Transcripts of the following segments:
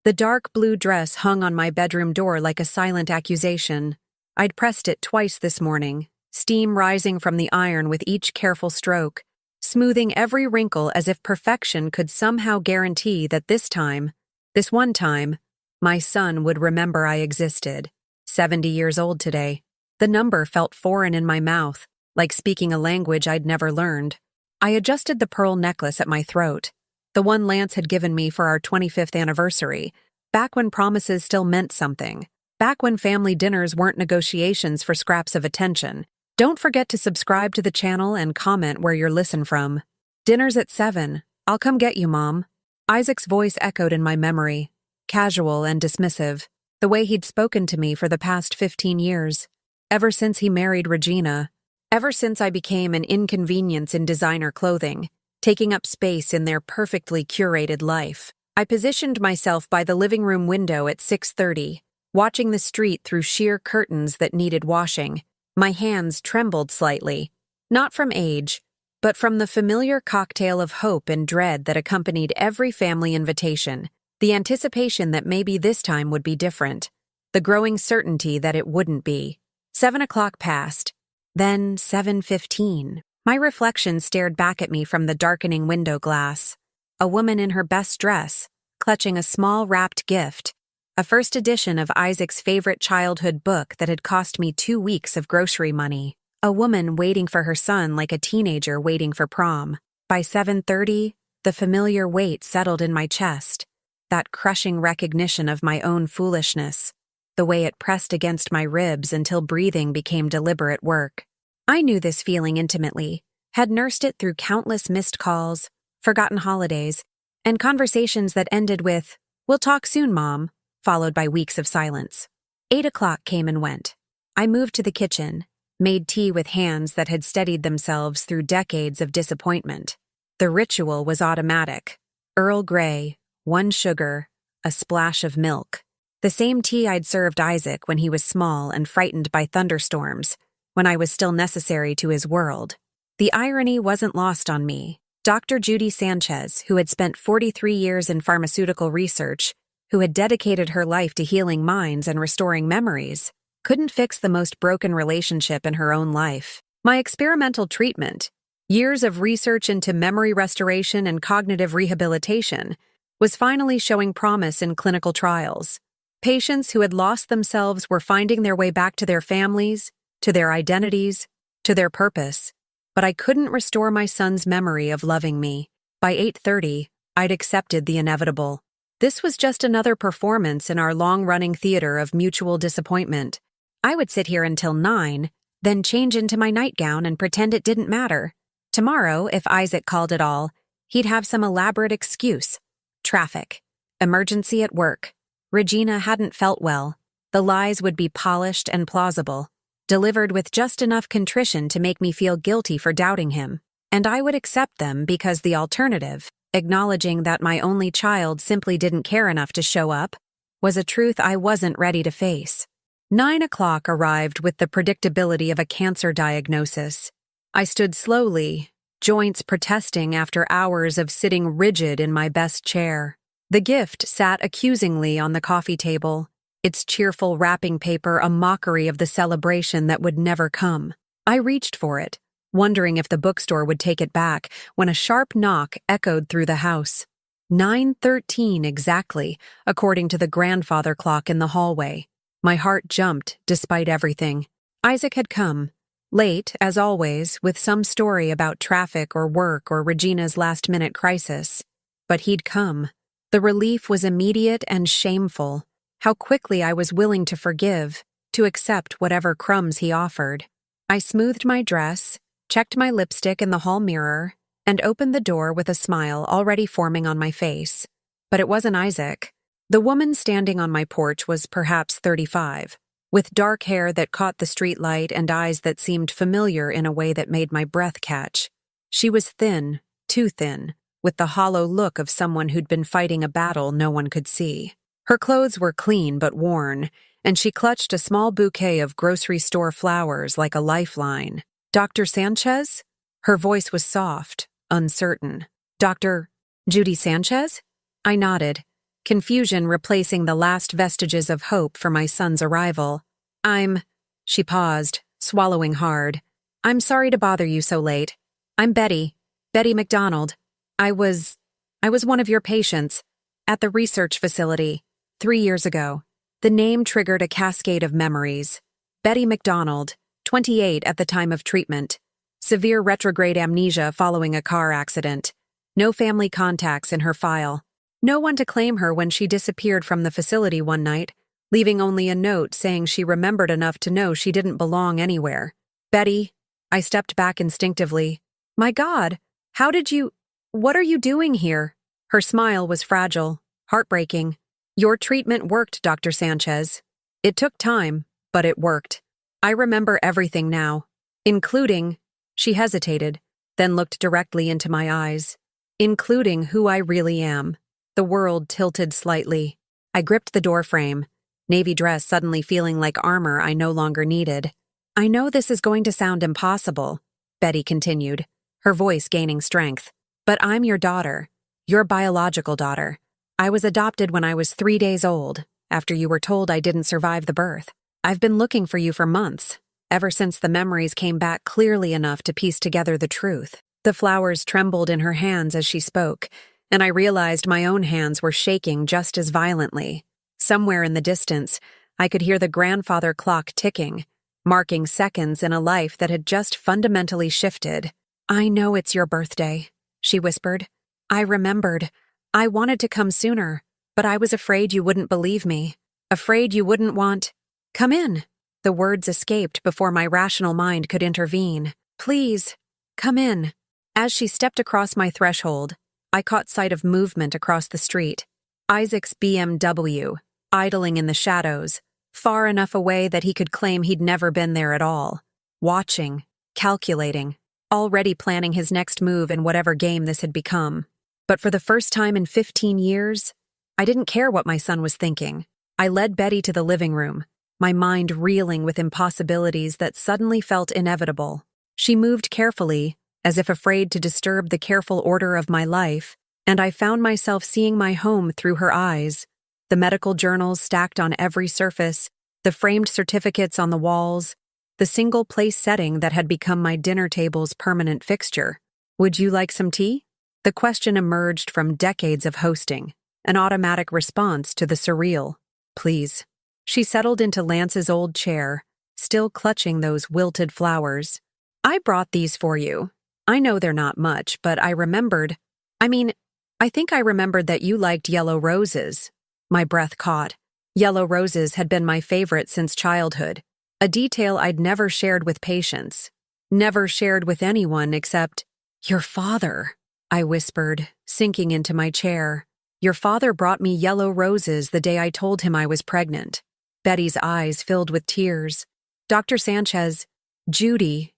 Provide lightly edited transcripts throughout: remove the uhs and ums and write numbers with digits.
The dark blue dress hung on my bedroom door like a silent accusation. I'd pressed it twice this morning, steam rising from the iron with each careful stroke, smoothing every wrinkle as if perfection could somehow guarantee that this one time, my son would remember I existed. 70 years old today. The number felt foreign in my mouth, like speaking a language I'd never learned. I adjusted the pearl necklace at my throat, the one Lance had given me for our 25th anniversary, back when promises still meant something, back when family dinners weren't negotiations for scraps of attention. Don't forget to subscribe to the channel and comment where you're listening from. Dinner's at 7. I'll come get you, Mom. Isaac's voice echoed in my memory, casual and dismissive, the way he'd spoken to me for the past 15 years. Ever since he married Regina, ever since I became an inconvenience in designer clothing, taking up space in their perfectly curated life. I positioned myself by the living room window at 6:30, watching the street through sheer curtains that needed washing. My hands trembled slightly, not from age, but from the familiar cocktail of hope and dread that accompanied every family invitation, the anticipation that maybe this time would be different, the growing certainty that it wouldn't be. 7 o'clock passed, then 7:15. My reflection stared back at me from the darkening window glass. A woman in her best dress, clutching a small wrapped gift, a first edition of Isaac's favorite childhood book that had cost me 2 weeks of grocery money. A woman waiting for her son like a teenager waiting for prom. By 7:30, the familiar weight settled in my chest, that crushing recognition of my own foolishness, the way it pressed against my ribs until breathing became deliberate work. I knew this feeling intimately, had nursed it through countless missed calls, forgotten holidays, and conversations that ended with, "We'll talk soon, Mom," followed by weeks of silence. 8 o'clock came and went. I moved to the kitchen, made tea with hands that had steadied themselves through decades of disappointment. The ritual was automatic. Earl Grey, 1 sugar, a splash of milk. The same tea I'd served Isaac when he was small and frightened by thunderstorms, when I was still necessary to his world. The irony wasn't lost on me. Dr. Judy Sanchez, who had spent 43 years in pharmaceutical research, who had dedicated her life to healing minds and restoring memories, couldn't fix the most broken relationship in her own life. My experimental treatment, years of research into memory restoration and cognitive rehabilitation, was finally showing promise in clinical trials. Patients who had lost themselves were finding their way back to their families, to their identities, to their purpose. But I couldn't restore my son's memory of loving me. By 8:30, I'd accepted the inevitable. This was just another performance in our long-running theater of mutual disappointment. I would sit here until 9, then change into my nightgown and pretend it didn't matter. Tomorrow, if Isaac called at all, he'd have some elaborate excuse. Traffic. Emergency at work. Regina hadn't felt well. The lies would be polished and plausible, delivered with just enough contrition to make me feel guilty for doubting him. And I would accept them because the alternative, acknowledging that my only child simply didn't care enough to show up, was a truth I wasn't ready to face. 9 o'clock arrived with the predictability of a cancer diagnosis. I stood slowly, joints protesting after hours of sitting rigid in my best chair. The gift sat accusingly on the coffee table, its cheerful wrapping paper a mockery of the celebration that would never come. I reached for it, wondering if the bookstore would take it back, when a sharp knock echoed through the house. 9:13 exactly, according to the grandfather clock in the hallway. My heart jumped, despite everything. Isaac had come, late, as always, with some story about traffic or work or Regina's last-minute crisis. But he'd come. The relief was immediate and shameful. How quickly I was willing to forgive, to accept whatever crumbs he offered. I smoothed my dress, checked my lipstick in the hall mirror, and opened the door with a smile already forming on my face. But it wasn't Isaac. The woman standing on my porch was perhaps 35, with dark hair that caught the streetlight and eyes that seemed familiar in a way that made my breath catch. She was thin, too thin, with the hollow look of someone who'd been fighting a battle no one could see. Her clothes were clean but worn, and she clutched a small bouquet of grocery store flowers like a lifeline. "Dr. Sanchez?" Her voice was soft, uncertain. "Dr. Judy Sanchez?" I nodded, confusion replacing the last vestiges of hope for my son's arrival. She paused, swallowing hard. I'm sorry to bother you so late. I'm Betty McDonald. I was one of your patients at the research facility 3 years ago. The name triggered a cascade of memories. Betty McDonald, 28 at the time of treatment. Severe retrograde amnesia following a car accident. No family contacts in her file. No one to claim her when she disappeared from the facility one night, leaving only a note saying she remembered enough to know she didn't belong anywhere. Betty, I stepped back instinctively. My God, what are you doing here? Her smile was fragile, heartbreaking. Your treatment worked, Dr. Sanchez. It took time, but it worked. I remember everything now, including, she hesitated, then looked directly into my eyes, including who I really am. The world tilted slightly. I gripped the doorframe, navy dress suddenly feeling like armor I no longer needed. I know this is going to sound impossible, Betty continued, her voice gaining strength. But I'm your daughter, your biological daughter. I was adopted when I was 3 days old, after you were told I didn't survive the birth. I've been looking for you for months, ever since the memories came back clearly enough to piece together the truth. The flowers trembled in her hands as she spoke, and I realized my own hands were shaking just as violently. Somewhere in the distance, I could hear the grandfather clock ticking, marking seconds in a life that had just fundamentally shifted. I know it's your birthday, she whispered. I remembered. I wanted to come sooner, but I was afraid you wouldn't believe me. Afraid you wouldn't want. Come in. The words escaped before my rational mind could intervene. Please, come in. As she stepped across my threshold, I caught sight of movement across the street. Isaac's BMW, idling in the shadows, far enough away that he could claim he'd never been there at all. Watching, calculating, already planning his next move in whatever game this had become. But for the first time in 15 years, I didn't care what my son was thinking. I led Betty to the living room, my mind reeling with impossibilities that suddenly felt inevitable. She moved carefully, as if afraid to disturb the careful order of my life, and I found myself seeing my home through her eyes. The medical journals stacked on every surface, the framed certificates on the walls, the single-place setting that had become my dinner table's permanent fixture. Would you like some tea? The question emerged from decades of hosting, an automatic response to the surreal. Please. She settled into Lance's old chair, still clutching those wilted flowers. I brought these for you. I know they're not much, but I think I remembered that you liked yellow roses. My breath caught. Yellow roses had been my favorite since childhood, a detail I'd never shared with patients, never shared with anyone except your father. I whispered, sinking into my chair. Your father brought me yellow roses the day I told him I was pregnant. Betty's eyes filled with tears. Dr. Sanchez, Judy,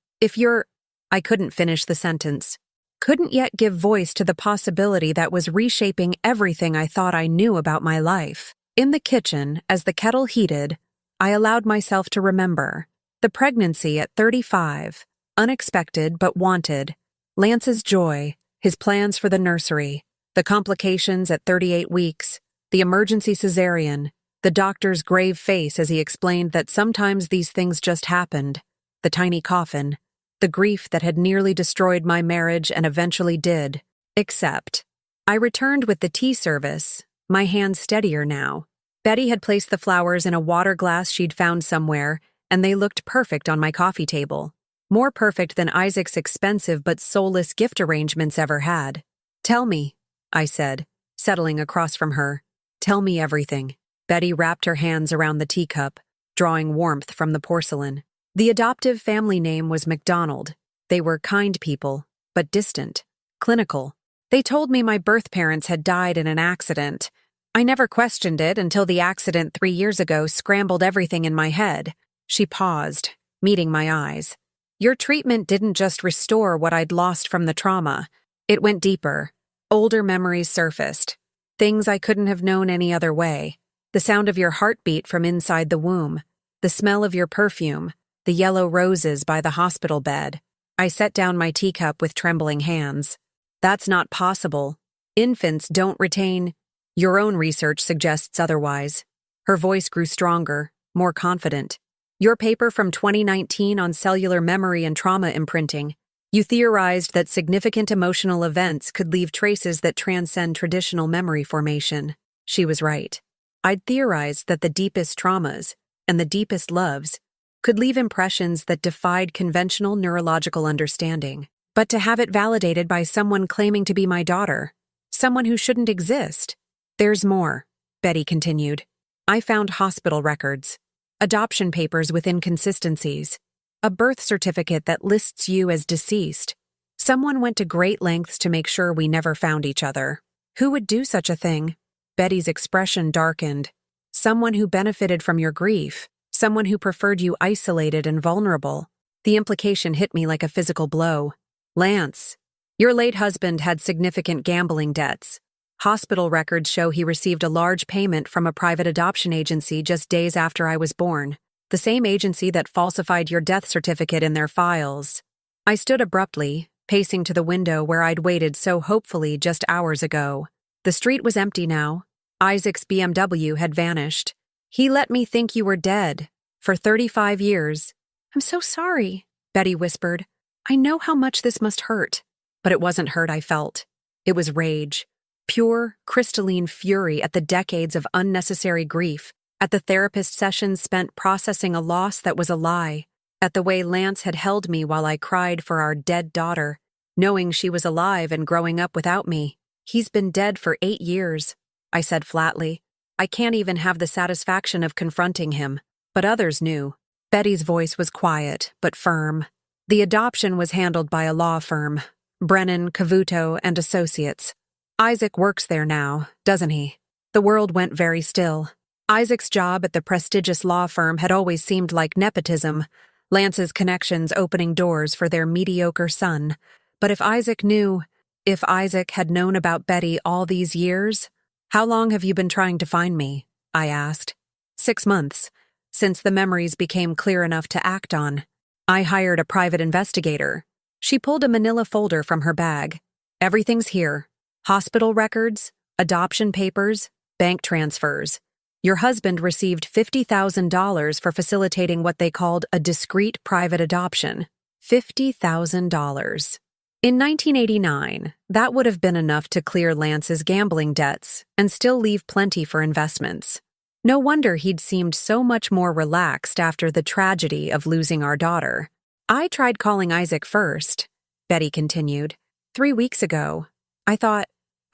I couldn't finish the sentence. Couldn't yet give voice to the possibility that was reshaping everything I thought I knew about my life. In the kitchen, as the kettle heated, I allowed myself to remember. The pregnancy at 35, unexpected but wanted. Lance's joy. His plans for the nursery, the complications at 38 weeks, the emergency cesarean, the doctor's grave face as he explained that sometimes these things just happened, the tiny coffin, the grief that had nearly destroyed my marriage and eventually did, except. I returned with the tea service, my hands steadier now. Betty had placed the flowers in a water glass she'd found somewhere, and they looked perfect on my coffee table. More perfect than Isaac's expensive but soulless gift arrangements ever had. Tell me, I said, settling across from her. Tell me everything. Betty wrapped her hands around the teacup, drawing warmth from the porcelain. The adoptive family name was McDonald. They were kind people, but distant, clinical. They told me my birth parents had died in an accident. I never questioned it until the accident 3 years ago scrambled everything in my head. She paused, meeting my eyes. Your treatment didn't just restore what I'd lost from the trauma. It went deeper. Older memories surfaced. Things I couldn't have known any other way. The sound of your heartbeat from inside the womb. The smell of your perfume. The yellow roses by the hospital bed. I set down my teacup with trembling hands. That's not possible. Infants don't retain. Your own research suggests otherwise. Her voice grew stronger, more confident. Your paper from 2019 on cellular memory and trauma imprinting. You theorized that significant emotional events could leave traces that transcend traditional memory formation. She was right. I'd theorized that the deepest traumas and the deepest loves could leave impressions that defied conventional neurological understanding. But to have it validated by someone claiming to be my daughter, someone who shouldn't exist. There's more, Betty continued. I found hospital records, adoption papers with inconsistencies, a birth certificate that lists you as deceased. Someone went to great lengths to make sure we never found each other. Who would do such a thing? Betty's expression darkened. Someone who benefited from your grief, someone who preferred you isolated and vulnerable. The implication hit me like a physical blow. Lance, your late husband had significant gambling debts. Hospital records show he received a large payment from a private adoption agency just days after I was born, the same agency that falsified your death certificate in their files. I stood abruptly, pacing to the window where I'd waited so hopefully just hours ago. The street was empty now. Isaac's BMW had vanished. He let me think you were dead. For 35 years. I'm so sorry, Betty whispered. I know how much this must hurt. But it wasn't hurt I felt. It was rage. Pure, crystalline fury at the decades of unnecessary grief, at the therapist sessions spent processing a loss that was a lie, at the way Lance had held me while I cried for our dead daughter, knowing she was alive and growing up without me. He's been dead for 8 years, I said flatly. I can't even have the satisfaction of confronting him. But others knew. Betty's voice was quiet, but firm. The adoption was handled by a law firm, Brennan, Cavuto, and Associates. Isaac works there now, doesn't he? The world went very still. Isaac's job at the prestigious law firm had always seemed like nepotism, Lance's connections opening doors for their mediocre son. But if Isaac had known about Betty all these years, how long have you been trying to find me? I asked. 6 months, since the memories became clear enough to act on. I hired a private investigator. She pulled a manila folder from her bag. Everything's here. Hospital records, adoption papers, bank transfers. Your husband received $50,000 for facilitating what they called a discreet private adoption. $50,000. In 1989, that would have been enough to clear Lance's gambling debts and still leave plenty for investments. No wonder he'd seemed so much more relaxed after the tragedy of losing our daughter. I tried calling Isaac first, Betty continued. 3 weeks ago. I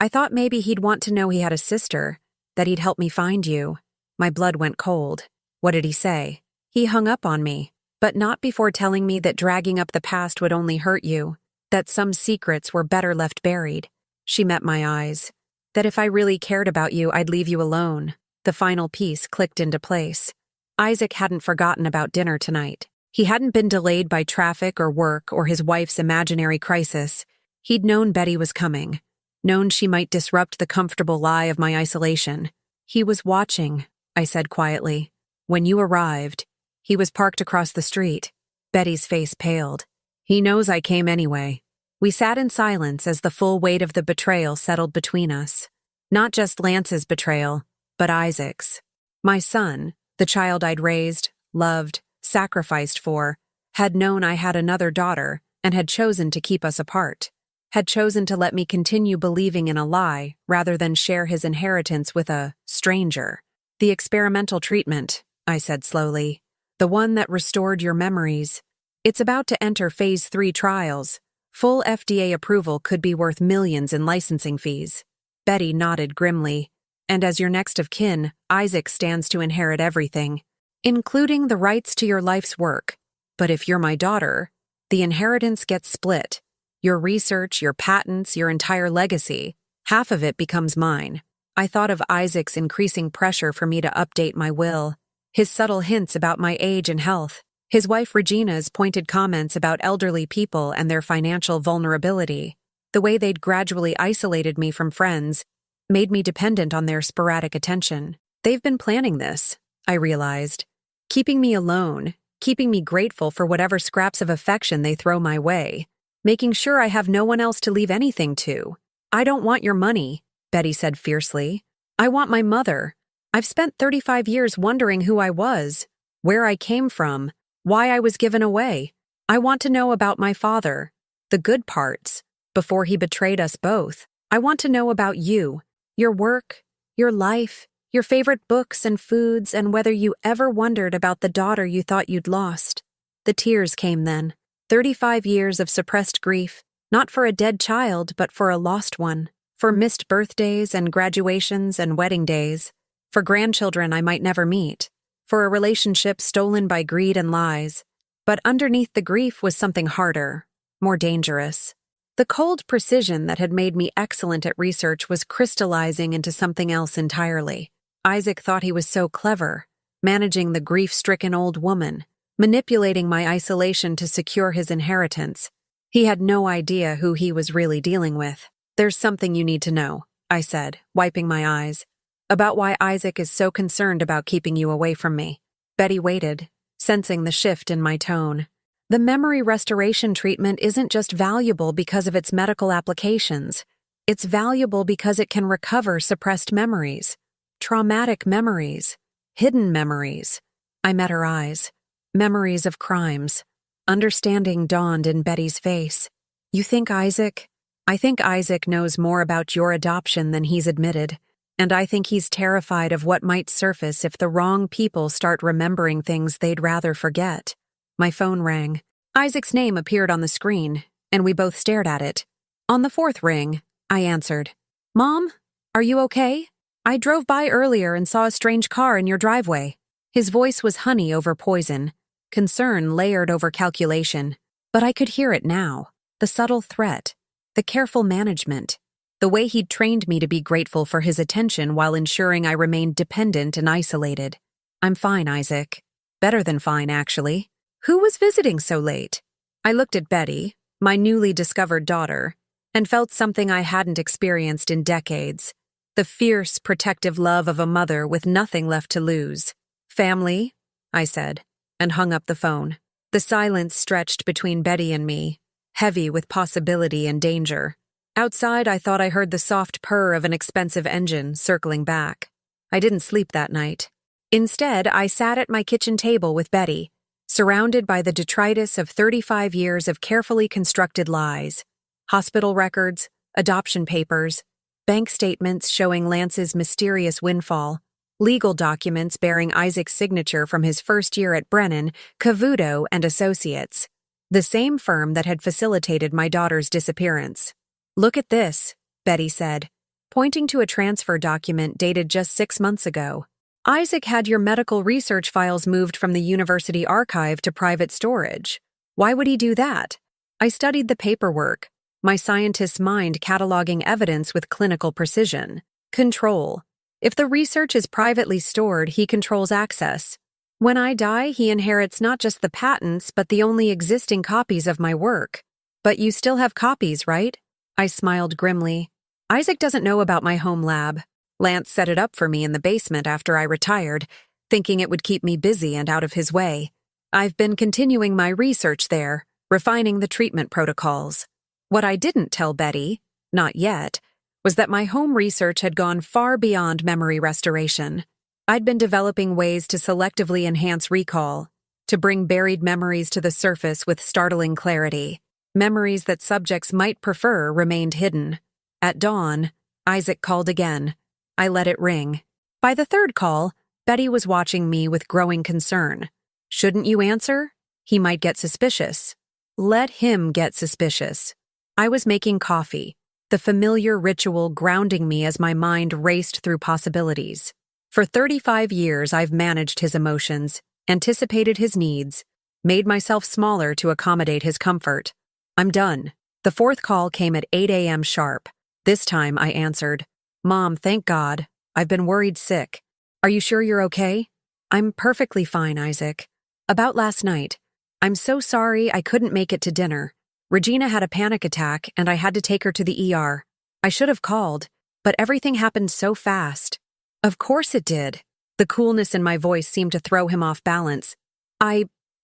thought maybe he'd want to know he had a sister, that he'd help me find you. My blood went cold. What did he say? He hung up on me, but not before telling me that dragging up the past would only hurt you, that some secrets were better left buried. She met my eyes. That if I really cared about you, I'd leave you alone. The final piece clicked into place. Isaac hadn't forgotten about dinner tonight. He hadn't been delayed by traffic or work or his wife's imaginary crisis. He'd known Betty was coming, known she might disrupt the comfortable lie of my isolation. He was watching, I said quietly. When you arrived, he was parked across the street. Betty's face paled. He knows I came anyway. We sat in silence as the full weight of the betrayal settled between us. Not just Lance's betrayal, but Isaac's. My son, the child I'd raised, loved, sacrificed for, had known I had another daughter and had chosen to keep us apart. Had chosen to let me continue believing in a lie rather than share his inheritance with a stranger. The experimental treatment, I said slowly. The one that restored your memories. It's about to enter phase 3 trials. Full FDA approval could be worth millions in licensing fees. Betty nodded grimly. And as your next of kin, Isaac stands to inherit everything, including the rights to your life's work. But if you're my daughter, the inheritance gets split. Your research, your patents, your entire legacy, half of it becomes mine. I thought of Isaac's increasing pressure for me to update my will, his subtle hints about my age and health, his wife Regina's pointed comments about elderly people and their financial vulnerability, the way they'd gradually isolated me from friends, made me dependent on their sporadic attention. They've been planning this, I realized, keeping me alone, keeping me grateful for whatever scraps of affection they throw my way, making sure I have no one else to leave anything to. I don't want your money, Betty said fiercely. I want my mother. I've spent 35 years wondering who I was, where I came from, why I was given away. I want to know about my father, the good parts, before he betrayed us both. I want to know about you, your work, your life, your favorite books and foods, and whether you ever wondered about the daughter you thought you'd lost. The tears came then. 35 years of suppressed grief, not for a dead child, but for a lost one. For missed birthdays and graduations and wedding days. For grandchildren I might never meet. For a relationship stolen by greed and lies. But underneath the grief was something harder, more dangerous. The cold precision that had made me excellent at research was crystallizing into something else entirely. Isaac thought he was so clever, managing the grief-stricken old woman, manipulating my isolation to secure his inheritance. He had no idea who he was really dealing with. There's something you need to know, I said, wiping my eyes, about why Isaac is so concerned about keeping you away from me. Betty waited, sensing the shift in my tone. The memory restoration treatment isn't just valuable because of its medical applications. It's valuable because it can recover suppressed memories, traumatic memories, hidden memories. I met her eyes. Memories of crimes. Understanding dawned in Betty's face. You think Isaac? I think Isaac knows more about your adoption than he's admitted, and I think he's terrified of what might surface if the wrong people start remembering things they'd rather forget. My phone rang. Isaac's name appeared on the screen, and we both stared at it. On the fourth ring, I answered. Mom, are you okay? I drove by earlier and saw a strange car in your driveway. His voice was honey over poison, concern layered over calculation, but I could hear it now, the subtle threat. The careful management, the way he'd trained me to be grateful for his attention while ensuring I remained dependent and isolated. I'm fine, Isaac. Better than fine, actually. Who was visiting so late? I looked at Betty, my newly discovered daughter, and felt something I hadn't experienced in decades. The fierce, protective love of a mother with nothing left to lose. Family, I said, and hung up the phone. The silence stretched between Betty and me, heavy with possibility and danger. Outside, I thought I heard the soft purr of an expensive engine circling back. I didn't sleep that night. Instead, I sat at my kitchen table with Betty, surrounded by the detritus of 35 years of carefully constructed lies. Hospital records, adoption papers, bank statements showing Lance's mysterious windfall, legal documents bearing Isaac's signature from his first year at Brennan, Cavuto and Associates, the same firm that had facilitated my daughter's disappearance. Look at this, Betty said, pointing to a transfer document dated just 6 months ago. Isaac had your medical research files moved from the university archive to private storage. Why would he do that? I studied the paperwork, my scientist's mind cataloging evidence with clinical precision. Control. If the research is privately stored, he controls access. When I die, he inherits not just the patents, but the only existing copies of my work. But you still have copies, right? I smiled grimly. Isaac doesn't know about my home lab. Lance set it up for me in the basement after I retired, thinking it would keep me busy and out of his way. I've been continuing my research there, refining the treatment protocols. What I didn't tell Betty, not yet, was that my home research had gone far beyond memory restoration. I'd been developing ways to selectively enhance recall, to bring buried memories to the surface with startling clarity. Memories that subjects might prefer remained hidden. At dawn, Isaac called again. I let it ring. By the third call, Betty was watching me with growing concern. Shouldn't you answer? He might get suspicious. Let him get suspicious. I was making coffee, the familiar ritual grounding me as my mind raced through possibilities. For 35 years, I've managed his emotions, anticipated his needs, made myself smaller to accommodate his comfort. I'm done. The fourth call came at 8 a.m. sharp. This time I answered, Mom, thank God. I've been worried sick. Are you sure you're okay? I'm perfectly fine, Isaac. About last night. I'm so sorry I couldn't make it to dinner. Regina had a panic attack and I had to take her to the ER. I should have called, but everything happened so fast. Of course it did. The coolness in my voice seemed to throw him off balance.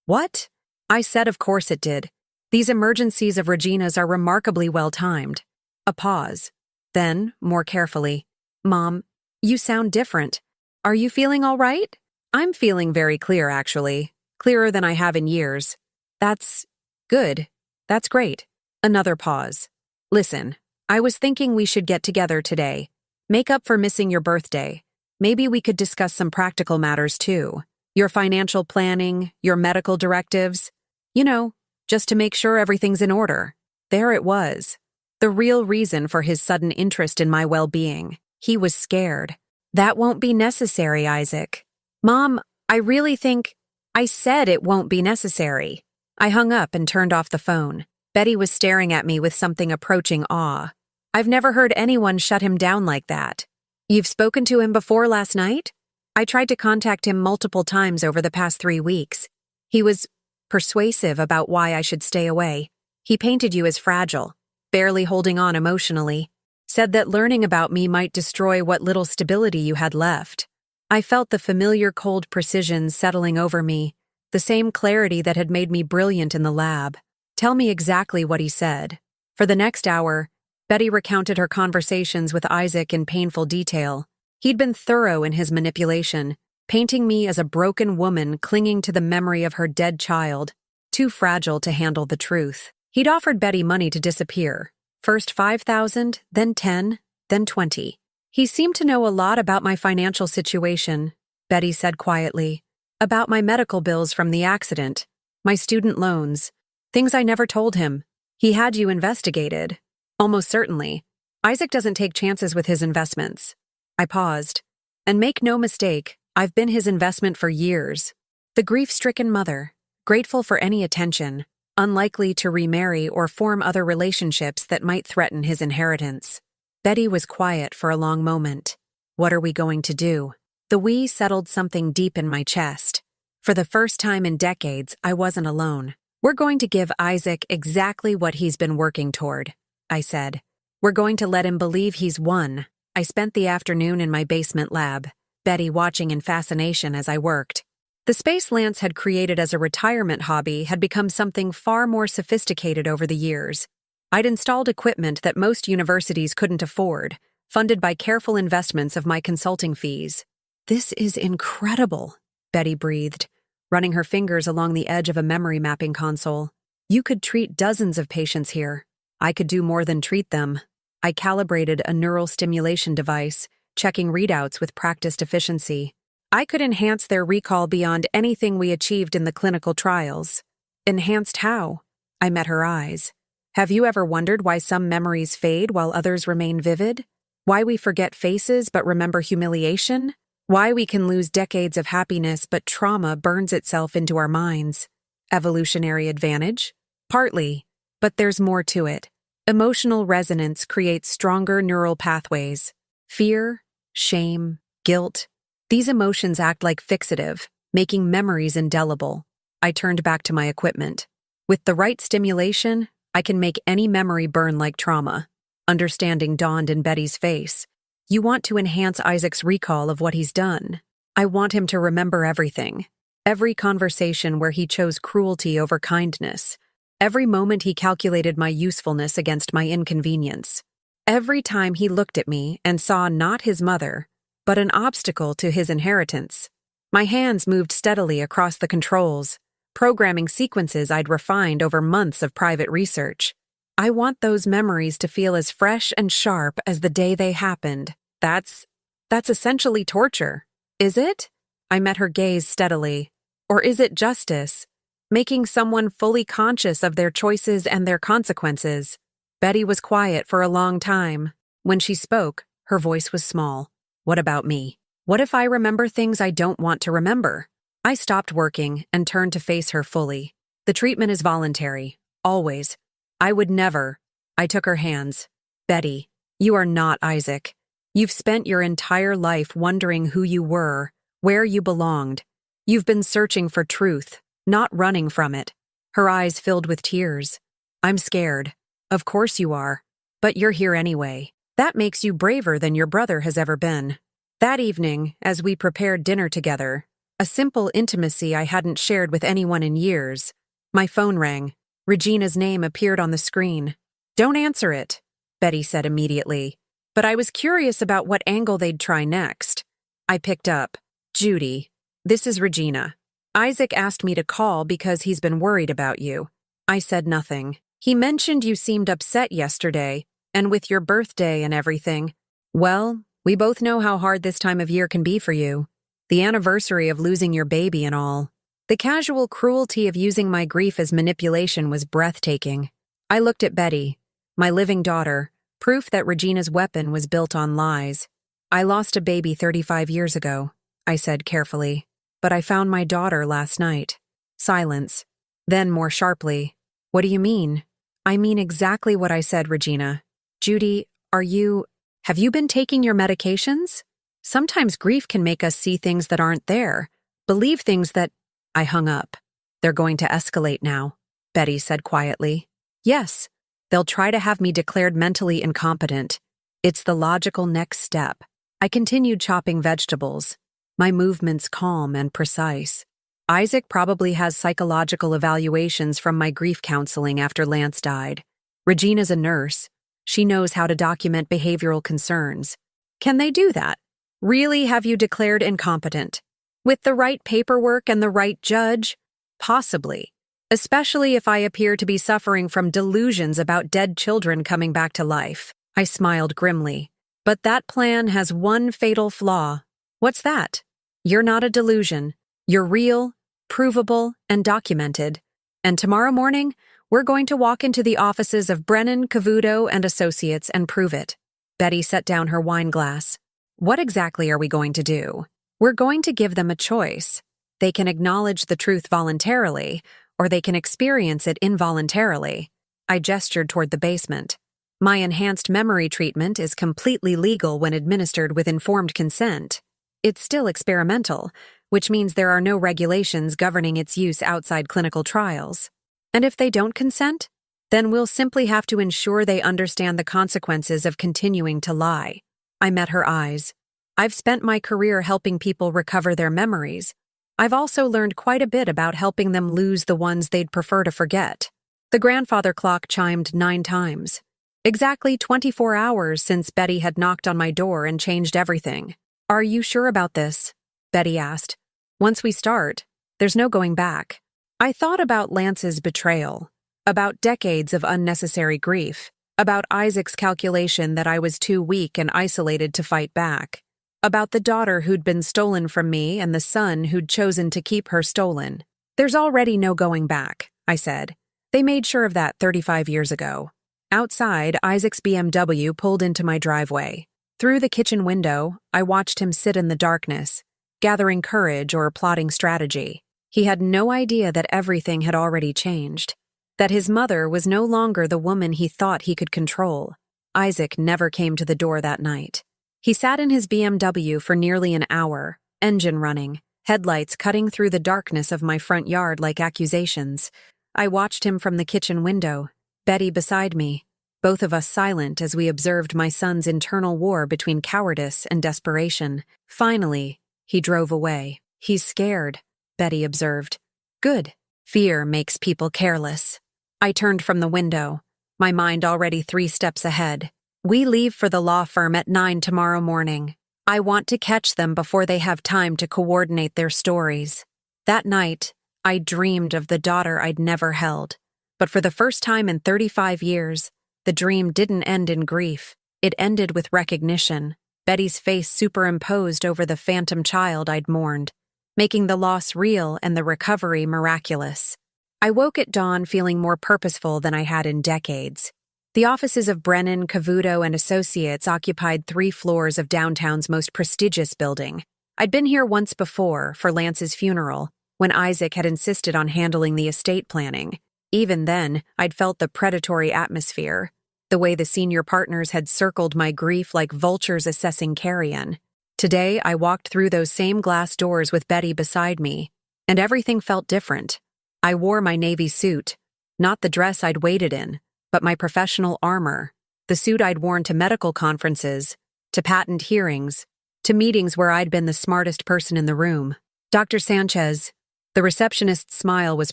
What? I said of course it did. These emergencies of Regina's are remarkably well-timed. A pause. Then, more carefully, Mom, You sound different. Are you feeling all right? I'm feeling very clear, actually. Clearer than I have in years. That's good. That's great. Another pause. Listen, I was thinking we should get together today. Make up for missing your birthday. Maybe we could discuss some practical matters too. Your financial planning, your medical directives. You know, just to make sure everything's in order. There it was. The real reason for his sudden interest in my well-being. He was scared. That won't be necessary, Isaac. Mom, I really think... I said it won't be necessary. I hung up and turned off the phone. Betty was staring at me with something approaching awe. I've never heard anyone shut him down like that. You've spoken to him before last night? I tried to contact him multiple times over the past 3 weeks. He was persuasive about why I should stay away. He painted you as fragile, barely holding on emotionally. Said that learning about me might destroy what little stability you had left. I felt the familiar cold precision settling over me, the same clarity that had made me brilliant in the lab. Tell me exactly what he said. For the next hour, Betty recounted her conversations with Isaac in painful detail. He'd been thorough in his manipulation, painting me as a broken woman clinging to the memory of her dead child, too fragile to handle the truth. He'd offered Betty money to disappear. First 5,000, then 10, then 20. He seemed to know a lot about my financial situation, Betty said quietly. About my medical bills from the accident, my student loans, things I never told him. He had you investigated. Almost certainly. Isaac doesn't take chances with his investments. I paused. And make no mistake, I've been his investment for years. The grief-stricken mother, grateful for any attention, unlikely to remarry or form other relationships that might threaten his inheritance. Betty was quiet for a long moment. What are we going to do? The "we" settled something deep in my chest. For the first time in decades, I wasn't alone. We're going to give Isaac exactly what he's been working toward, I said. We're going to let him believe he's won. I spent the afternoon in my basement lab, Betty watching in fascination as I worked. The space Lance had created as a retirement hobby had become something far more sophisticated over the years. I'd installed equipment that most universities couldn't afford, funded by careful investments of my consulting fees. This is incredible, Betty breathed, running her fingers along the edge of a memory mapping console. You could treat dozens of patients here. I could do more than treat them. I calibrated a neural stimulation device, checking readouts with practiced efficiency. I could enhance their recall beyond anything we achieved in the clinical trials. Enhanced how? I met her eyes. Have you ever wondered why some memories fade while others remain vivid? Why we forget faces but remember humiliation? Why we can lose decades of happiness but trauma burns itself into our minds? Evolutionary advantage? Partly, but there's more to it. Emotional resonance creates stronger neural pathways. Fear, shame, guilt. These emotions act like fixative, making memories indelible. I turned back to my equipment. With the right stimulation, I can make any memory burn like trauma. Understanding dawned in Betty's face. You want to enhance Isaac's recall of what he's done. I want him to remember everything. Every conversation where he chose cruelty over kindness. Every moment he calculated my usefulness against my inconvenience. Every time he looked at me and saw not his mother, but an obstacle to his inheritance. My hands moved steadily across the controls, programming sequences I'd refined over months of private research. I want those memories to feel as fresh and sharp as the day they happened. That's essentially torture. Is it? I met her gaze steadily. Or is it justice? Making someone fully conscious of their choices and their consequences. Betty was quiet for a long time. When she spoke, her voice was small. What about me? What if I remember things I don't want to remember? I stopped working and turned to face her fully. The treatment is voluntary. Always. I would never. I took her hands. Betty, you are not Isaac. You've spent your entire life wondering who you were, where you belonged. You've been searching for truth, not running from it. Her eyes filled with tears. I'm scared. Of course you are. But you're here anyway. That makes you braver than your brother has ever been. That evening, as we prepared dinner together, a simple intimacy I hadn't shared with anyone in years, my phone rang. Regina's name appeared on the screen. Don't answer it, Betty said immediately. but I was curious about what angle they'd try next. I picked up. Judy, this is Regina. Isaac asked me to call because he's been worried about you. I said nothing. He mentioned you seemed upset yesterday, and with your birthday and everything. Well, we both know how hard this time of year can be for you. The anniversary of losing your baby and all. The casual cruelty of using my grief as manipulation was breathtaking. I looked at Betty, my living daughter, proof that Regina's weapon was built on lies. I lost a baby 35 years ago, I said carefully, but I found my daughter last night. Silence. Then more sharply, what do you mean? I mean exactly what I said, Regina. Judy, have you been taking your medications? Sometimes grief can make us see things that aren't there, believe things that... I hung up. They're going to escalate now, Betty said quietly. Yes, they'll try to have me declared mentally incompetent. It's the logical next step. I continued chopping vegetables, my movements calm and precise. Isaac probably has psychological evaluations from my grief counseling after Lance died. Regina's a nurse. She knows how to document behavioral concerns. Can they do that? Really have you declared incompetent? With the right paperwork and the right judge? Possibly. Especially if I appear to be suffering from delusions about dead children coming back to life. I smiled grimly. But that plan has one fatal flaw. What's that? You're not a delusion. You're real, provable, and documented. And tomorrow morning, we're going to walk into the offices of Brennan, Cavuto, and Associates and prove it. Betty set down her wine glass. What exactly are we going to do? We're going to give them a choice. They can acknowledge the truth voluntarily, or they can experience it involuntarily. I gestured toward the basement. My enhanced memory treatment is completely legal when administered with informed consent. It's still experimental, which means there are no regulations governing its use outside clinical trials. And if they don't consent, then we'll simply have to ensure they understand the consequences of continuing to lie. I met her eyes. I've spent my career helping people recover their memories. I've also learned quite a bit about helping them lose the ones they'd prefer to forget. The grandfather clock chimed 9 times. Exactly 24 hours since Betty had knocked on my door and changed everything. Are you sure about this? Betty asked. Once we start, there's no going back. I thought about Lance's betrayal, about decades of unnecessary grief, about Isaac's calculation that I was too weak and isolated to fight back, about the daughter who'd been stolen from me and the son who'd chosen to keep her stolen. There's already no going back, I said. They made sure of that 35 years ago. Outside, Isaac's BMW pulled into my driveway. Through the kitchen window, I watched him sit in the darkness, gathering courage or plotting strategy. He had no idea that everything had already changed, that his mother was no longer the woman he thought he could control. Isaac never came to the door that night. He sat in his BMW for nearly an hour, engine running, headlights cutting through the darkness of my front yard like accusations. I watched him from the kitchen window, Betty beside me, both of us silent as we observed my son's internal war between cowardice and desperation. Finally, he drove away. He's scared, Betty observed. Good. Fear makes people careless. I turned from the window, my mind already 3 steps ahead. We leave for the law firm at 9 tomorrow morning. I want to catch them before they have time to coordinate their stories. That night, I dreamed of the daughter I'd never held. But for the first time in 35 years, the dream didn't end in grief. It ended with recognition, Betty's face superimposed over the phantom child I'd mourned, making the loss real and the recovery miraculous. I woke at dawn feeling more purposeful than I had in decades. The offices of Brennan, Cavuto, and Associates occupied 3 floors of downtown's most prestigious building. I'd been here once before, for Lance's funeral, when Isaac had insisted on handling the estate planning. Even then, I'd felt the predatory atmosphere, the way the senior partners had circled my grief like vultures assessing carrion. Today, I walked through those same glass doors with Betty beside me, and everything felt different. I wore my navy suit, not the dress I'd waited in, but my professional armor, the suit I'd worn to medical conferences, to patent hearings, to meetings where I'd been the smartest person in the room. Dr. Sanchez, the receptionist's smile was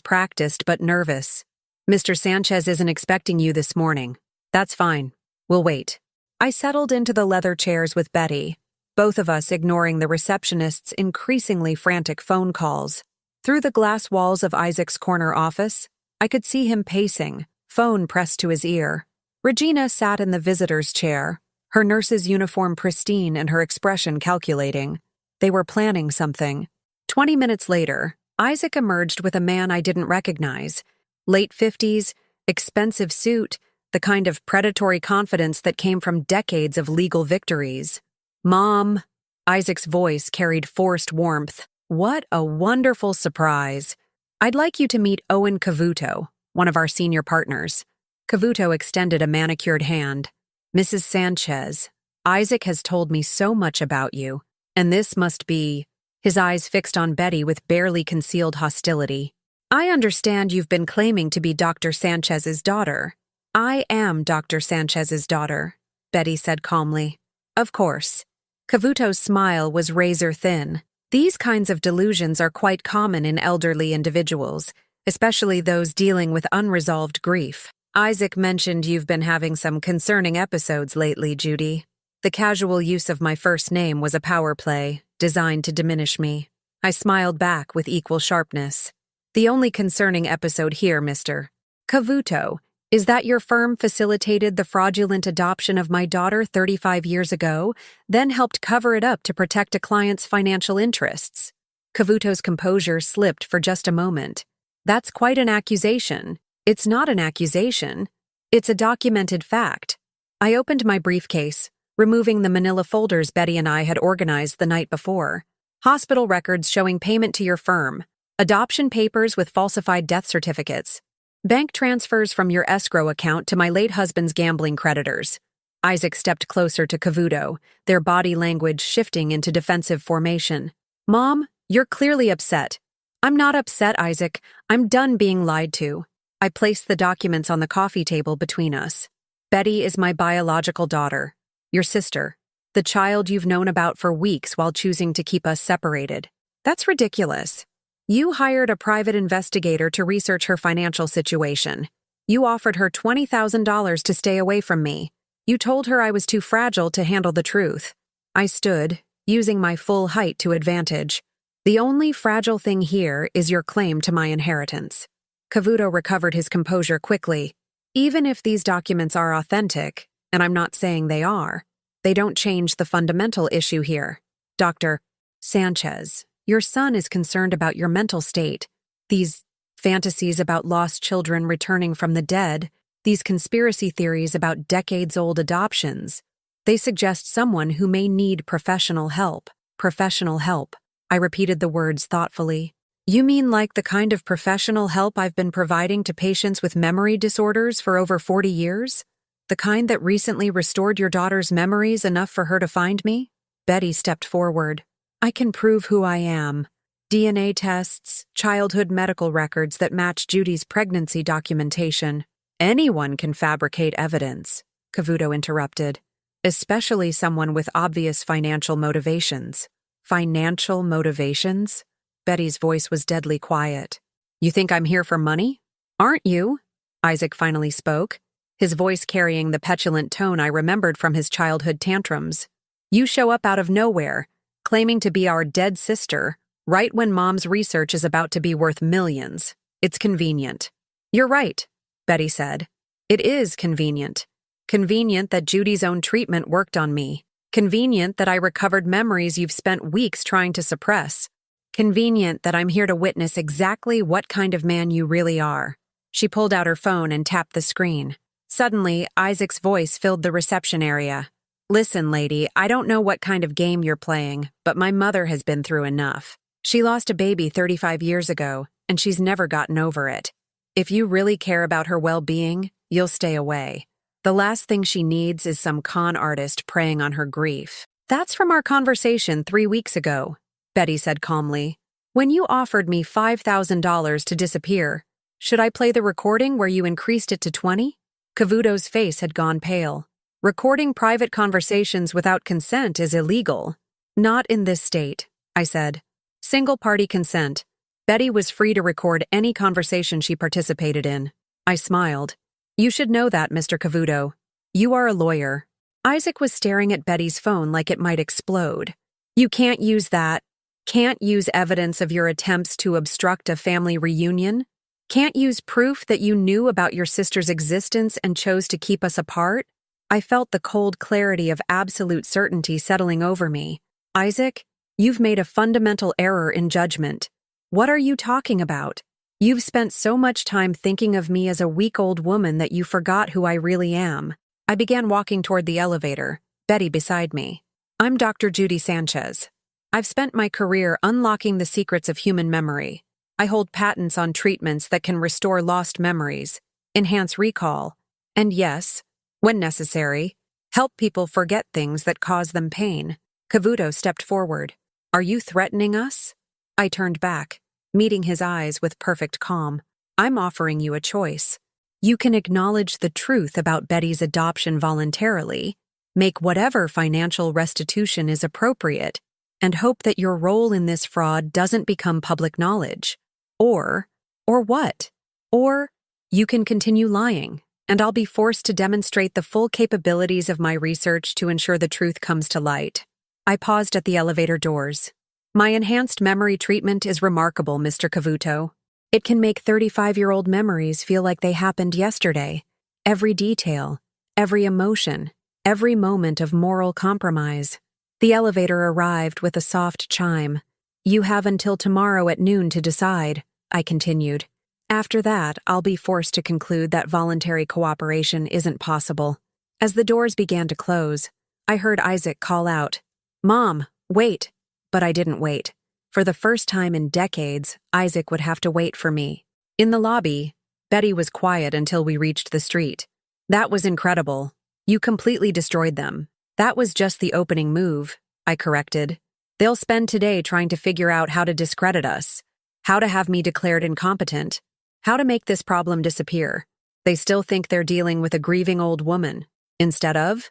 practiced but nervous. Mr. Sanchez isn't expecting you this morning. That's fine. We'll wait. I settled into the leather chairs with Betty, both of us ignoring the receptionist's increasingly frantic phone calls. Through the glass walls of Isaac's corner office, I could see him pacing, phone pressed to his ear. Regina sat in the visitor's chair, her nurse's uniform pristine and her expression calculating. They were planning something. 20 minutes later, Isaac emerged with a man I didn't recognize. Late 50s, expensive suit, the kind of predatory confidence that came from decades of legal victories. "Mom," Isaac's voice carried forced warmth. "What a wonderful surprise. I'd like you to meet Owen Cavuto, one of our senior partners." Cavuto extended a manicured hand. "Mrs. Sanchez, Isaac has told me so much about you, and this must be—" His eyes fixed on Betty with barely concealed hostility. "I understand you've been claiming to be Dr. Sanchez's daughter." "I am Dr. Sanchez's daughter," Betty said calmly. "Of course." Cavuto's smile was razor thin. These kinds of delusions are quite common in elderly individuals, especially those dealing with unresolved grief. "Isaac mentioned you've been having some concerning episodes lately, Judy." The casual use of my first name was a power play, designed to diminish me. I smiled back with equal sharpness. "The only concerning episode here, Mr. Cavuto, is that your firm facilitated the fraudulent adoption of my daughter 35 years ago, then helped cover it up to protect a client's financial interests." Cavuto's composure slipped for just a moment. "That's quite an accusation." "It's not an accusation. It's a documented fact." I opened my briefcase, removing the manila folders Betty and I had organized the night before. "Hospital records showing payment to your firm. Adoption papers with falsified death certificates. Bank transfers from your escrow account to my late husband's gambling creditors." Isaac stepped closer to Cavuto, their body language shifting into defensive formation. "Mom, you're clearly upset." "I'm not upset, Isaac. I'm done being lied to." I placed the documents on the coffee table between us. "Betty is my biological daughter, your sister, the child you've known about for weeks while choosing to keep us separated. That's ridiculous. You hired a private investigator to research her financial situation. You offered her $20,000 to stay away from me. You told her I was too fragile to handle the truth." I stood, using my full height to advantage. "The only fragile thing here is your claim to my inheritance." Cavuto recovered his composure quickly. "Even if these documents are authentic, and I'm not saying they are, they don't change the fundamental issue here. Dr. Sanchez, your son is concerned about your mental state. These fantasies about lost children returning from the dead, these conspiracy theories about decades-old adoptions, they suggest someone who may need professional help." "Professional help." I repeated the words thoughtfully. "You mean like the kind of professional help I've been providing to patients with memory disorders for over 40 years? The kind that recently restored your daughter's memories enough for her to find me?" Betty stepped forward. "I can prove who I am. DNA tests, childhood medical records that match Judy's pregnancy documentation." "Anyone can fabricate evidence," Cavuto interrupted. "Especially someone with obvious financial motivations." "Financial motivations?" Betty's voice was deadly quiet. "You think I'm here for money? Aren't you?" Isaac finally spoke, his voice carrying the petulant tone I remembered from his childhood tantrums. "You show up out of nowhere, claiming to be our dead sister, right when Mom's research is about to be worth millions. It's convenient." "You're right," Betty said. "It is convenient. Convenient that Judy's own treatment worked on me. Convenient that I recovered memories you've spent weeks trying to suppress. Convenient that I'm here to witness exactly what kind of man you really are." She pulled out her phone and tapped the screen. Suddenly, Isaac's voice filled the reception area. "Listen, lady, I don't know what kind of game you're playing, but my mother has been through enough. She lost a baby 35 years ago, and she's never gotten over it. If you really care about her well-being, you'll stay away. The last thing she needs is some con artist preying on her grief." "That's from our conversation 3 weeks ago," Betty said calmly. "When you offered me $5,000 to disappear, should I play the recording where you increased it to 20? Cavuto's face had gone pale. "Recording private conversations without consent is illegal." "Not in this state," I said. "Single-party consent. Betty was free to record any conversation she participated in." I smiled. "You should know that, Mr. Cavuto. You are a lawyer. Isaac was staring at Betty's phone like it might explode. You can't use that. Can't use evidence of your attempts to obstruct a family reunion? Can't use proof that you knew about your sister's existence and chose to keep us apart? I felt the cold clarity of absolute certainty settling over me. Isaac, you've made a fundamental error in judgment. What are you talking about? You've spent so much time thinking of me as a weak old woman that you forgot who I really am. I began walking toward the elevator, Betty beside me. I'm Dr. Judy Sanchez. I've spent my career unlocking the secrets of human memory. I hold patents on treatments that can restore lost memories, enhance recall, and yes, when necessary, help people forget things that cause them pain. Cavuto stepped forward. Are you threatening us? I turned back, meeting his eyes with perfect calm. I'm offering you a choice. You can acknowledge the truth about Betty's adoption voluntarily, make whatever financial restitution is appropriate, and hope that your role in this fraud doesn't become public knowledge. Or what? Or you can continue lying, and I'll be forced to demonstrate the full capabilities of my research to ensure the truth comes to light. I paused at the elevator doors. My enhanced memory treatment is remarkable, Mr. Cavuto. It can make 35-year-old memories feel like they happened yesterday. Every detail, every emotion, every moment of moral compromise. The elevator arrived with a soft chime. You have until tomorrow at noon to decide, I continued. After that, I'll be forced to conclude that voluntary cooperation isn't possible. As the doors began to close, I heard Isaac call out, Mom, wait. But I didn't wait. For the first time in decades, Isaac would have to wait for me. In the lobby, Betty was quiet until we reached the street. That was incredible. You completely destroyed them. That was just the opening move, I corrected. They'll spend today trying to figure out how to discredit us, how to have me declared incompetent, how to make this problem disappear. They still think they're dealing with a grieving old woman, instead of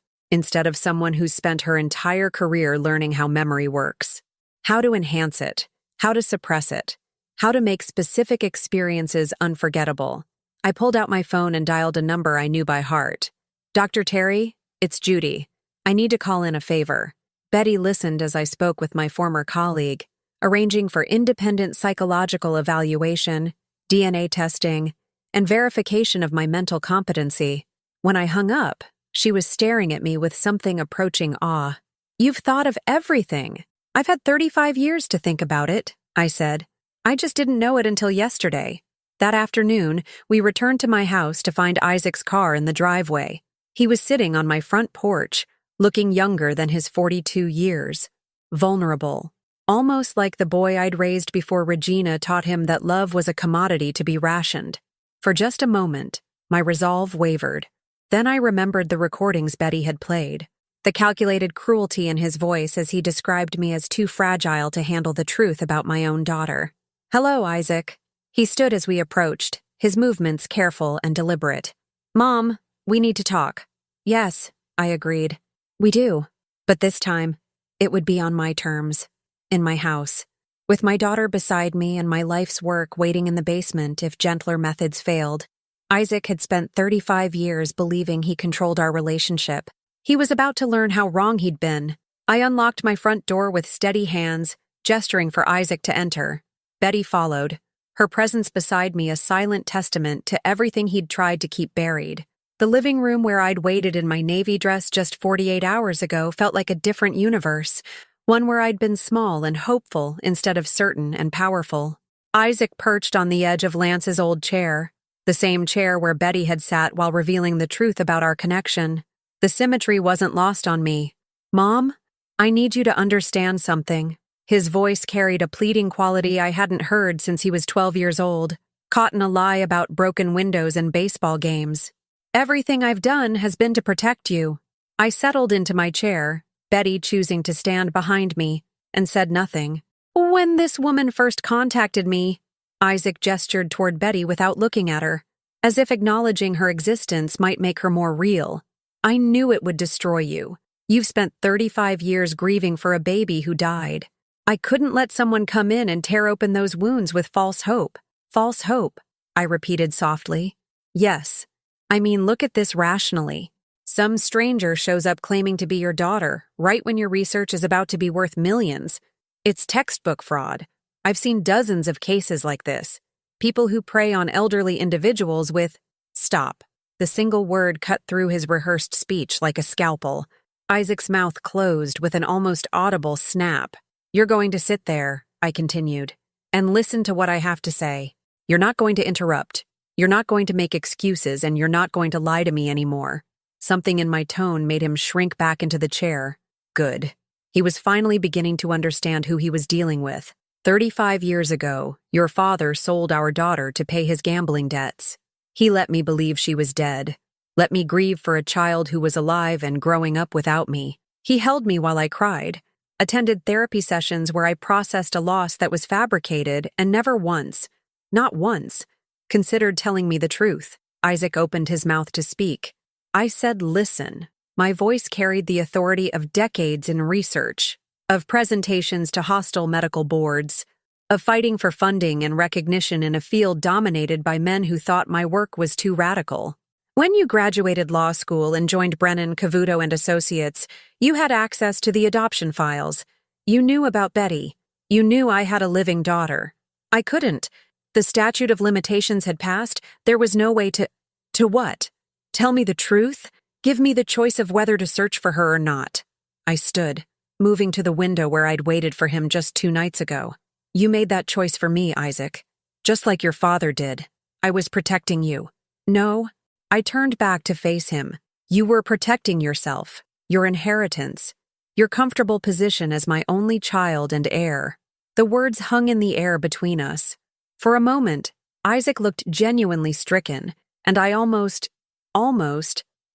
someone who's spent her entire career learning how memory works. How to enhance it, how to suppress it, how to make specific experiences unforgettable. I pulled out my phone and dialed a number I knew by heart. Dr. Terry, it's Judy. I need to call in a favor. Betty listened as I spoke with my former colleague, arranging for independent psychological evaluation, DNA testing, and verification of my mental competency. When I hung up, she was staring at me with something approaching awe. You've thought of everything. I've had 35 years to think about it, I said. I just didn't know it until yesterday. That afternoon, we returned to my house to find Isaac's car in the driveway. He was sitting on my front porch, looking younger than his 42 years. Vulnerable. Almost like the boy I'd raised before Regina taught him that love was a commodity to be rationed. For just a moment, my resolve wavered. Then I remembered the recordings Betty had played. The calculated cruelty in his voice as he described me as too fragile to handle the truth about my own daughter. Hello, Isaac. He stood as we approached, his movements careful and deliberate. Mom, we need to talk. Yes, I agreed. We do. But this time, it would be on my terms. In my house. With my daughter beside me and my life's work waiting in the basement if gentler methods failed. Isaac had spent 35 years believing he controlled our relationship. He was about to learn how wrong he'd been. I unlocked my front door with steady hands, gesturing for Isaac to enter. Betty followed, her presence beside me a silent testament to everything he'd tried to keep buried. The living room where I'd waited in my navy dress just 48 hours ago felt like a different universe, one where I'd been small and hopeful instead of certain and powerful. Isaac perched on the edge of Lance's old chair, the same chair where Betty had sat while revealing the truth about our connection. The symmetry wasn't lost on me. Mom, I need you to understand something. His voice carried a pleading quality I hadn't heard since he was 12 years old, caught in a lie about broken windows and baseball games. Everything I've done has been to protect you. I settled into my chair, Betty choosing to stand behind me, and said nothing. When this woman first contacted me, Isaac gestured toward Betty without looking at her, as if acknowledging her existence might make her more real. I knew it would destroy you. You've spent 35 years grieving for a baby who died. I couldn't let someone come in and tear open those wounds with false hope. False hope, I repeated softly. Yes. I mean, look at this rationally. Some stranger shows up claiming to be your daughter, right when your research is about to be worth millions. It's textbook fraud. I've seen dozens of cases like this. People who prey on elderly individuals with— Stop. The single word cut through his rehearsed speech like a scalpel. Isaac's mouth closed with an almost audible snap. You're going to sit there, I continued, and listen to what I have to say. You're not going to interrupt. You're not going to make excuses, and you're not going to lie to me anymore. Something in my tone made him shrink back into the chair. Good. He was finally beginning to understand who he was dealing with. 35 years ago, your father sold our daughter to pay his gambling debts. He let me believe she was dead. Let me grieve for a child who was alive and growing up without me. He held me while I cried, attended therapy sessions where I processed a loss that was fabricated, and never once, not once, considered telling me the truth. Isaac opened his mouth to speak. I said, listen. My voice carried the authority of decades in research, of presentations to hostile medical boards, of fighting for funding and recognition in a field dominated by men who thought my work was too radical. When you graduated law school and joined Brennan, Cavuto, and Associates, you had access to the adoption files. You knew about Betty. You knew I had a living daughter. I couldn't. The statute of limitations had passed. There was no way to— To what? Tell me the truth? Give me the choice of whether to search for her or not. I stood, moving to the window where I'd waited for him just 2 nights ago. You made that choice for me, Isaac. Just like your father did. I was protecting you. No. I turned back to face him. You were protecting yourself, your inheritance, your comfortable position as my only child and heir. The words hung in the air between us. For a moment, Isaac looked genuinely stricken, and I almost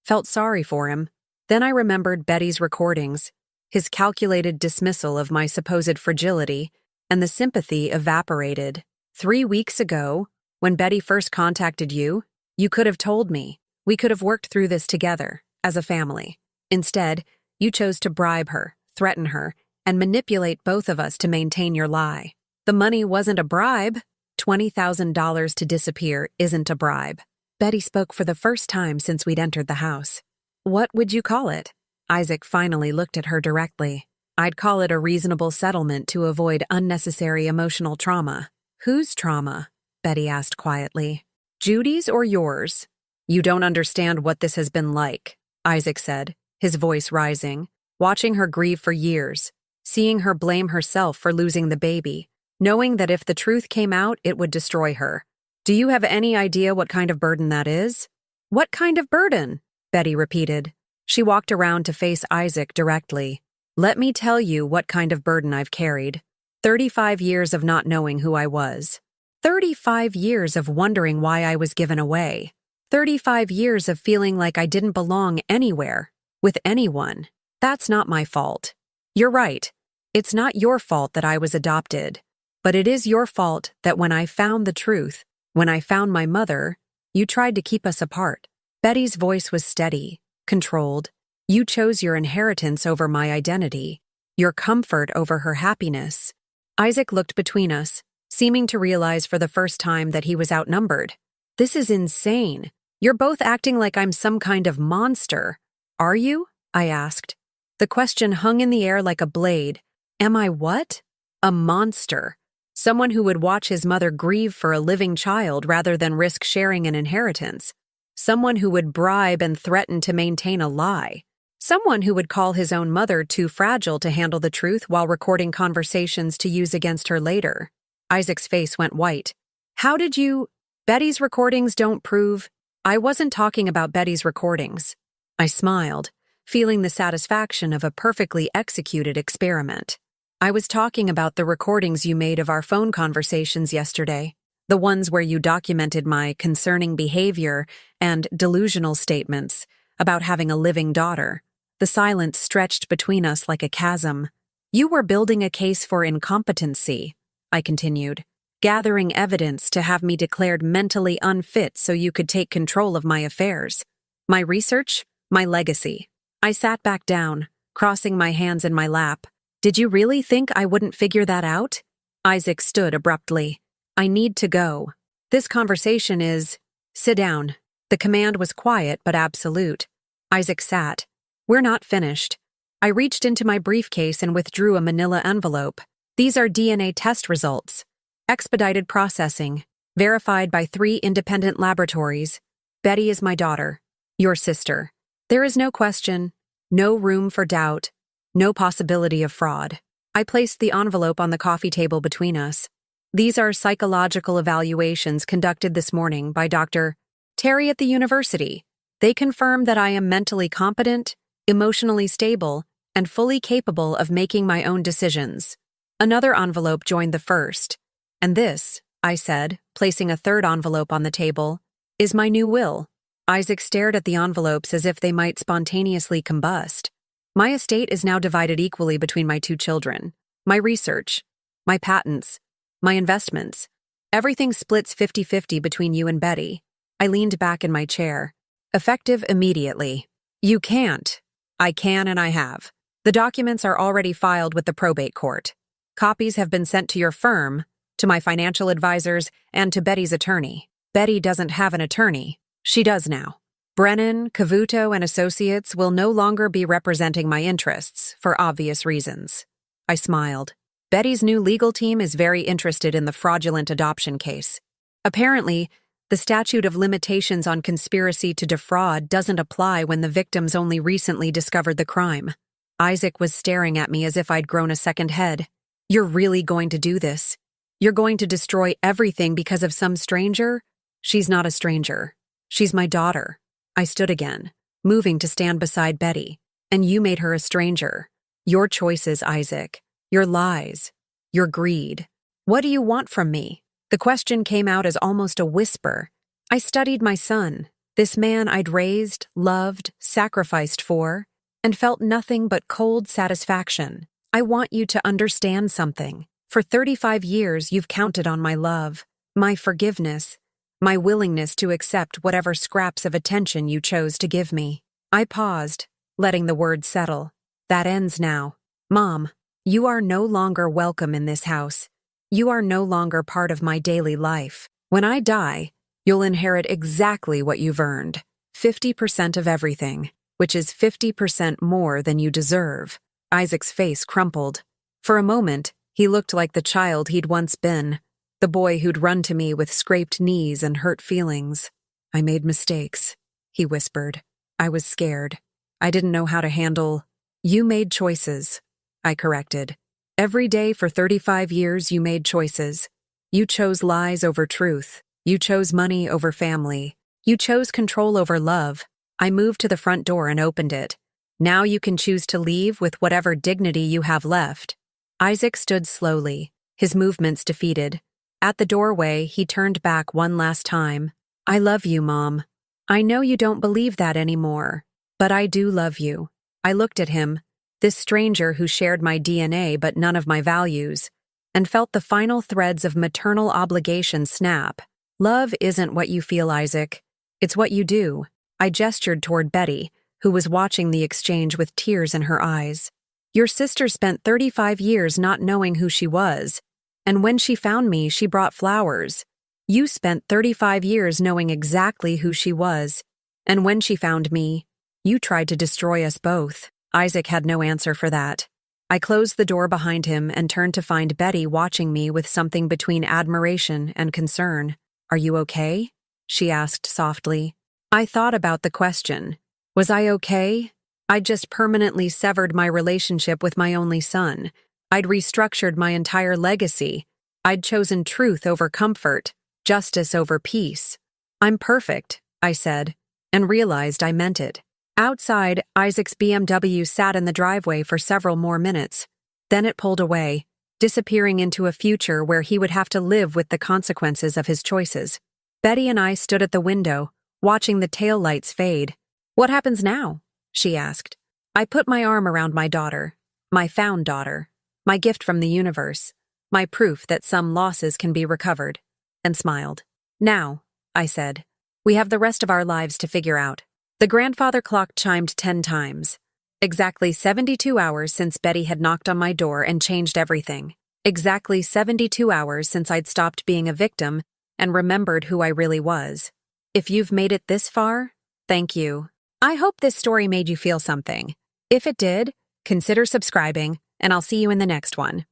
felt sorry for him. Then I remembered Betty's recordings, his calculated dismissal of my supposed fragility, and the sympathy evaporated. 3 weeks ago, when Betty first contacted you, you could have told me. We could have worked through this together, as a family. Instead, you chose to bribe her, threaten her, and manipulate both of us to maintain your lie. The money wasn't a bribe. $20,000 to disappear isn't a bribe. Betty spoke for the first time since we'd entered the house. What would you call it? Isaac finally looked at her directly. I'd call it a reasonable settlement to avoid unnecessary emotional trauma. Whose trauma? Betty asked quietly. Judy's or yours? You don't understand what this has been like, Isaac said, his voice rising, watching her grieve for years, seeing her blame herself for losing the baby, knowing that if the truth came out, it would destroy her. Do you have any idea what kind of burden that is? What kind of burden? Betty repeated. She walked around to face Isaac directly. Let me tell you what kind of burden I've carried. 35 years of not knowing who I was. 35 years of wondering why I was given away. 35 years of feeling like I didn't belong anywhere, with anyone. That's not my fault. You're right. It's not your fault that I was adopted. But it is your fault that when I found the truth, when I found my mother, you tried to keep us apart. Betty's voice was steady, controlled. You chose your inheritance over my identity, your comfort over her happiness. Isaac looked between us, seeming to realize for the first time that he was outnumbered. This is insane. You're both acting like I'm some kind of monster. Are you? I asked. The question hung in the air like a blade. Am I what? A monster. Someone who would watch his mother grieve for a living child rather than risk sharing an inheritance. Someone who would bribe and threaten to maintain a lie. Someone who would call his own mother too fragile to handle the truth while recording conversations to use against her later. Isaac's face went white. How did you— Betty's recordings don't prove— I wasn't talking about Betty's recordings. I smiled, feeling the satisfaction of a perfectly executed experiment. I was talking about the recordings you made of our phone conversations yesterday, the ones where you documented my concerning behavior and delusional statements about having a living daughter. The silence stretched between us like a chasm. You were building a case for incompetency, I continued, gathering evidence to have me declared mentally unfit so you could take control of my affairs. My research, my legacy. I sat back down, crossing my hands in my lap. Did you really think I wouldn't figure that out? Isaac stood abruptly. I need to go. This conversation is— Sit down. The command was quiet but absolute. Isaac sat. We're not finished. I reached into my briefcase and withdrew a manila envelope. These are DNA test results. Expedited processing. Verified by 3 independent laboratories. Betty is my daughter. Your sister. There is no question, no room for doubt, no possibility of fraud. I placed the envelope on the coffee table between us. These are psychological evaluations conducted this morning by Dr. Terry at the university. They confirm that I am mentally competent, emotionally stable, and fully capable of making my own decisions. Another envelope joined the first. And this, I said, placing a third envelope on the table, is my new will. Isaac stared at the envelopes as if they might spontaneously combust. My estate is now divided equally between my 2 children. My research, my patents, my investments. Everything splits 50-50 between you and Betty. I leaned back in my chair. Effective immediately. You can't. I can and I have. The documents are already filed with the probate court. Copies have been sent to your firm, to my financial advisors, and to Betty's attorney. Betty doesn't have an attorney. She does now. Brennan, Cavuto, and Associates will no longer be representing my interests, for obvious reasons. I smiled. Betty's new legal team is very interested in the fraudulent adoption case. Apparently, the statute of limitations on conspiracy to defraud doesn't apply when the victims only recently discovered the crime. Isaac was staring at me as if I'd grown a second head. You're really going to do this? You're going to destroy everything because of some stranger? She's not a stranger. She's my daughter. I stood again, moving to stand beside Betty. And you made her a stranger. Your choices, Isaac. Your lies. Your greed. What do you want from me? The question came out as almost a whisper. I studied my son, this man I'd raised, loved, sacrificed for, and felt nothing but cold satisfaction. I want you to understand something. For 35 years, you've counted on my love, my forgiveness, my willingness to accept whatever scraps of attention you chose to give me. I paused, letting the words settle. That ends now. Mom, you are no longer welcome in this house. You are no longer part of my daily life. When I die, you'll inherit exactly what you've earned. 50% of everything, which is 50% more than you deserve. Isaac's face crumpled. For a moment, he looked like the child he'd once been, the boy who'd run to me with scraped knees and hurt feelings. I made mistakes, he whispered. I was scared. I didn't know how to handle. You made choices, I corrected. Every day for 35 years you made choices. You chose lies over truth. You chose money over family. You chose control over love. I moved to the front door and opened it. Now you can choose to leave with whatever dignity you have left. Isaac stood slowly, his movements defeated. At the doorway, he turned back one last time. I love you, Mom. I know you don't believe that anymore, but I do love you. I looked at him, this stranger who shared my DNA but none of my values, and felt the final threads of maternal obligation snap. Love isn't what you feel, Isaac. It's what you do. I gestured toward Betty, who was watching the exchange with tears in her eyes. Your sister spent 35 years not knowing who she was, and when she found me, she brought flowers. You spent 35 years knowing exactly who she was, and when she found me, you tried to destroy us both. Isaac had no answer for that. I closed the door behind him and turned to find Betty watching me with something between admiration and concern. Are you okay? She asked softly. I thought about the question. Was I okay? I'd just permanently severed my relationship with my only son. I'd restructured my entire legacy. I'd chosen truth over comfort, justice over peace. I'm perfect, I said, and realized I meant it. Outside, Isaac's BMW sat in the driveway for several more minutes. Then it pulled away, disappearing into a future where he would have to live with the consequences of his choices. Betty and I stood at the window, watching the taillights fade. What happens now? She asked. I put my arm around my daughter, my found daughter, my gift from the universe, my proof that some losses can be recovered, and smiled. Now, I said, we have the rest of our lives to figure out. The grandfather clock chimed 10 times. Exactly 72 hours since Betty had knocked on my door and changed everything. Exactly 72 hours since I'd stopped being a victim and remembered who I really was. If you've made it this far, thank you. I hope this story made you feel something. If it did, consider subscribing, and I'll see you in the next one.